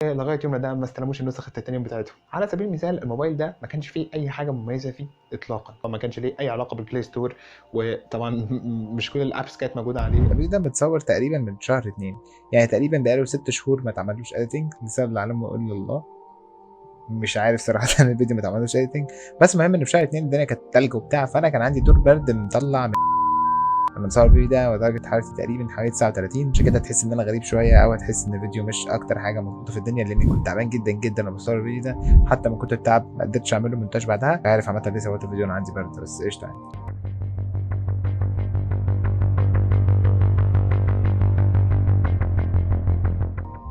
لغايه يومنا ده ما استلموش النسخ التيتانيوم بتاعتهم. على سبيل المثال الموبايل ده ما كانش فيه اي حاجه مميزه فيه اطلاقا، ما كانش ليه اي علاقه بالبلاي ستور، وطبعا مش كل الابس كانت موجوده عليه. الفيديو ده متصور تقريبا من شهر 2، يعني تقريبا بقاله 6 شهور ما اتعملوش اديتنج بسبب اللي علمه الا الله. مش عارف صراحة الفيديو ما اتعملوش اديتنج، بس المهم ان في شهر 2 الدنيا كانت تلج وبتاع، فانا كان عندي دور برد مطلع لما نصور الفيديو ده، ودرجة حرارتي تقريبا حوالي 39. عشان كده تحس ان انا غريب شوية، او هتحس ان الفيديو مش اكتر حاجة مظبوطة في الدنيا، لاني كنت تعبان جدا جدا لما بصور الفيديو ده. حتى من كنت التعب ما قدرتش اعمله مونتاج بعدها. مش عارف عملت ليه سويت الفيديو انا عندي برد، بس قشطة يعني.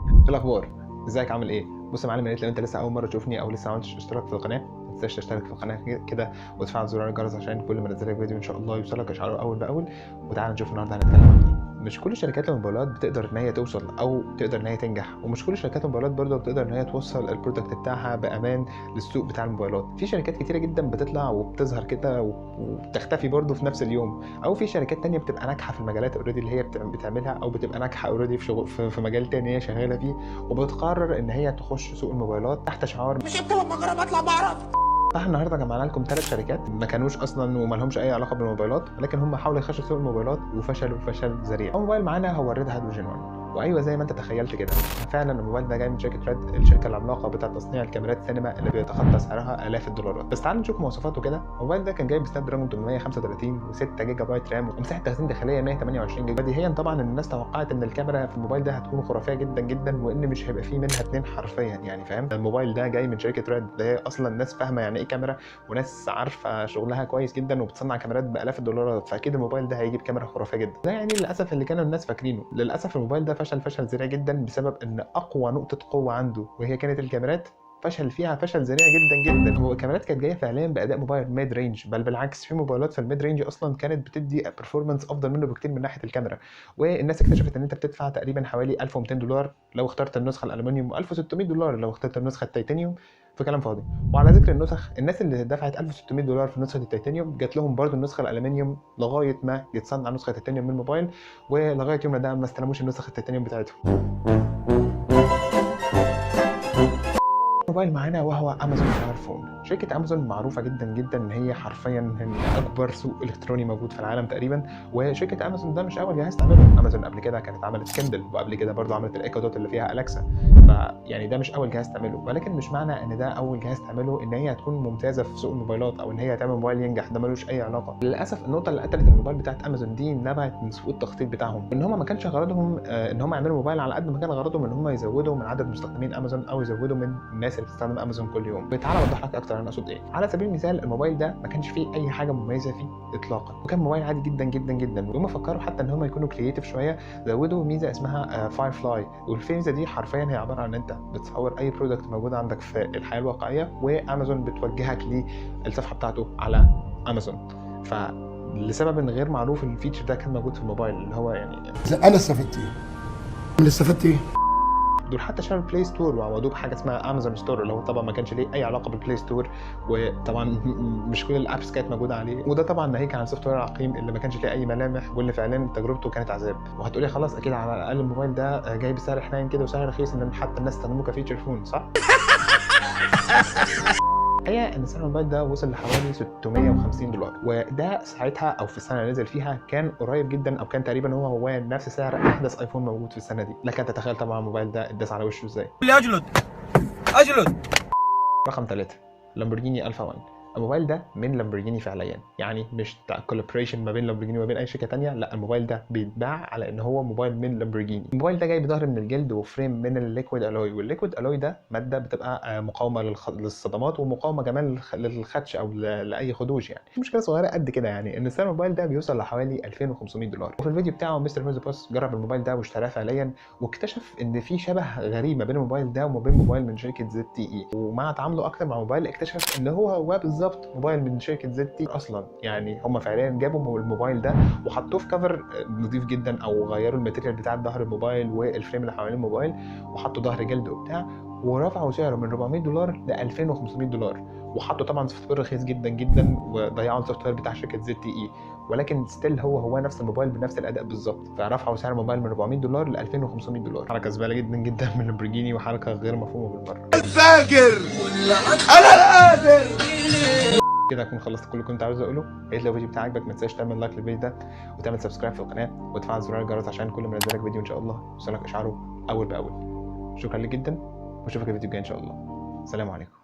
ايه الاخبار؟ ازيك عامل ايه؟ بص يا معلم، يا ريت لو انت لسه اول مره تشوفني او لسه ما عملتش اشتراك في القناه ما تنساش تشترك في القناه كده وتفعل زرار الجرس عشان كل ما انزل لك فيديو ان شاء الله يوصلك اشعاره اول باول. وتعالى نشوف النهارده هنتكلم عن ايه. مش كل شركات الموبايلات بتقدر ان هي توصل او تقدر ان هي تنجح، ومش كل شركات الموبايلات برضه بتقدر ان هي توصل البرودكت بتاعها بامان للسوق بتاع الموبايلات. في شركات كتيره جدا بتطلع وبتظهر كده وبتختفي برضه في نفس اليوم، او في شركات تانية بتبقى ناجحه في المجالات اوريدي اللي هي بتعملها، او بتبقى ناجحه اوريدي في شغل في مجال تاني هي شغاله فيه، وبتقرر ان هي تخش سوق الموبايلات تحت شعار مش يمكن لما اجرب اطلع بعرف. فاحنا النهارده جمعنا لكم 3 شركات ما كانوش اصلا وما لهمش اي علاقه بالموبايلات، ولكن هم حاولوا يخشوا سوق الموبايلات وفشلوا فشل ذريع. اول موبايل معانا هو الريد هيدروجين 1، وايوه زي ما انت تخيلت كده، فعلا الموبايل ده جاي من شركه ريد، الشركه العملاقه بتاعه تصنيع الكاميرات السينما اللي بيتخطى سعرها الاف الدولارات. بس تعالوا نشوف مواصفاته كده. الموبايل ده كان جاي بسناب دراجون 835 و6 جيجا بايت رام ومساحه تخزين داخليه 128 جيجا. بديهيا طبعا الناس توقعت ان الكاميرا في الموبايل ده هتكون خرافيه جدا جدا، وان مش هيبقى فيه منها اتنين حرفيا، يعني فاهم. الموبايل ده جاي من شركه ريد، ده هي اصلا ناس فاهمه يعني ايه كاميرا، وناس عارفه شغلها كويس جدا، وبتصنع كاميرات بالاف الدولارات، فاكيد الموبايل ده هيجيب كاميرا خرافيه جدا. ده يعني للاسف اللي كانوا الناس فاكرينه. للاسف الموبايل ده فشل ذريع جدا بسبب ان اقوى نقطه قوه عنده وهي كانت الكاميرات فشل فيها فشل ذريع جدا جدا. هو الكاميرات كانت جايه فعليا باداء موبايل ميد رينج، بل بالعكس في موبايلات في الميد رينج اصلا كانت بتدي برفورمانس افضل منه بكتير من ناحيه الكاميرا. والناس اكتشفت ان انت بتدفع تقريبا حوالي 1200 دولار لو اخترت النسخه الالومنيوم، و1600 دولار لو اخترت النسخه التيتانيوم، في كلام فاضي. وعلى ذكر النسخ، الناس اللي دفعت 1600 دولار في نسخه التيتانيوم جات لهم برضو النسخه الالومنيوم لغايه ما يتصنع نسخه التيتانيوم من الموبايل، ولغايه يومنا ده ما استلموش النسخ التيتانيوم بتاعتهم. موبايل معانا وهو امازون فاير فون. شركه امازون معروفه جدا جدا ان هي حرفيا ان اكبر سوق الكتروني موجود في العالم تقريبا. وشركه امازون ده مش اول جهاز تعمله، امازون قبل كده كانت عملت كندل، وقبل كده برضو عملت الايكو دوت اللي فيها اليكسا. فيعني ده مش اول جهاز تعمله، ولكن مش معنى ان ده اول جهاز تعمله ان هي هتكون ممتازه في سوق الموبايلات او ان هي تعمل موبايل ينجح. ده ملوش اي علاقه. للاسف النقطه اللي قتلت الموبايل بتاعت امازون دي نبعت من سوء التخطيط بتاعهم، ان هم ما كانش غرضهم ان هم يعملوا موبايل على قد ما كان غرضهم ان هم يزودوا من عدد مستخدمين امازون او يزودوا من الناس اللي بتستخدم امازون كل يوم. تعالى اوضح لك اكتر انا اقصد ايه. على سبيل المثال الموبايل ده ما كانش فيه اي حاجه مميزه فيه اطلاقا، وكان موبايل عادي جدا جدا جدا. وهم فكروا حتى ان هم يكونوا كرييتيف شويه، زودوا ميزه اسمها فاير فلاي، والميزه دي حرفيا هي عباره عن ان انت بتصور اي برودكت موجود عندك في الحياه الواقعيه، وامازون بتوجهك للصفحه بتاعته على امازون. فلسبب غير معروف الفيتشر ده كان موجود في الموبايل، اللي هو يعني انا استفدت ايه؟ اللي استفدت ايه؟ دول حتى شالوا البلاي ستور وعوضوه بحاجه اسمها امازون ستور، اللي هو طبعا ما كانش ليه اي علاقه بالبلاي ستور، وطبعا مش كل الابس كانت موجوده عليه. وده طبعا ناهيك عن السوفت وير العقيم اللي ما كانش ليه اي ملامح، واللي فعلا تجربته كانت عذاب. وهتقولي خلاص اكيد على الاقل الموبايل ده جاي بسعر حنين كده وسعر رخيص ان حتى الناس تستخدمه كفيتشر فون، صح؟ الحقيقه ان سعر الموبايل ده وصل لحوالي 650 دولار، وده ساعتها او في السنه اللي نزل فيها كان قريب جدا، او كان تقريبا هو نفس سعر احدث ايفون موجود في السنه دي. لك ان تتخيل طبعا الموبايل ده اتداس على وشه ازاي. اجلد. رقم 3 لامبورجيني الفا 1. الموبايل ده من لامبورجيني فعليا، يعني مش كولابريشن ما بين لامبورجيني وما بين اي شركه ثانيه، لا الموبايل ده بيتباع على ان هو موبايل من لامبورجيني. الموبايل ده جاي بظهر من الجلد وفريم من الليكويد الوي، والليكويد الوي ده ماده بتبقى مقاومه للصدمات ومقاومه كمان للخدش او لاي خدوش. يعني مشكله صغيره قد كده، يعني ان سعر الموبايل ده بيوصل لحوالي 2500 دولار. وفي الفيديو بتاعه مستر ميوزي بوس جرب الموبايل ده واشتراه فعليا، واكتشف ان في شبه غريب ما بين الموبايل ده وما بين موبايل من شركه زد تي اي. ومع تعامله اكتر مع موبايل اكتشف ان هو بالظبط موبايل من شركه زد تي اصلا. يعني هم فعليا جابوا الموبايل ده وحطوه في كفر نظيف جدا، او غيروا الماتيريال بتاع ظهر الموبايل والفريم اللي حوالين الموبايل، وحطوا ظهر جلد وبتاع، ورفعوا سعره من 400 دولار ل 2500 دولار. وحطوا طبعا سوفت وير رخيص جدا جدا، وضيعوا السوفت وير بتاع شركه زد تي اي، ولكن ستيل هو نفس الموبايل بنفس الاداء بالظبط. فرفعوا سعر الموبايل من $400 ل $2500. حركه زباله جدا جدا من لامبورجيني، وحركه غير مفهومه بالمره. الفاجر انا القادر. كده اكون خلصت كل اللي كنت عاوز اقوله. يا ريت لو الفيديو بتاعك عجبك ما تنساش تعمل لايك للفيديو ده، وتعمل سبسكرايب في القناه، وتفعل زرار الجرس عشان كل ما انزل لك فيديو ان شاء الله يوصلك اشعاره اول باول. شكرا لك جدا، واشوفك الفيديو الجاي ان شاء الله. السلام عليكم.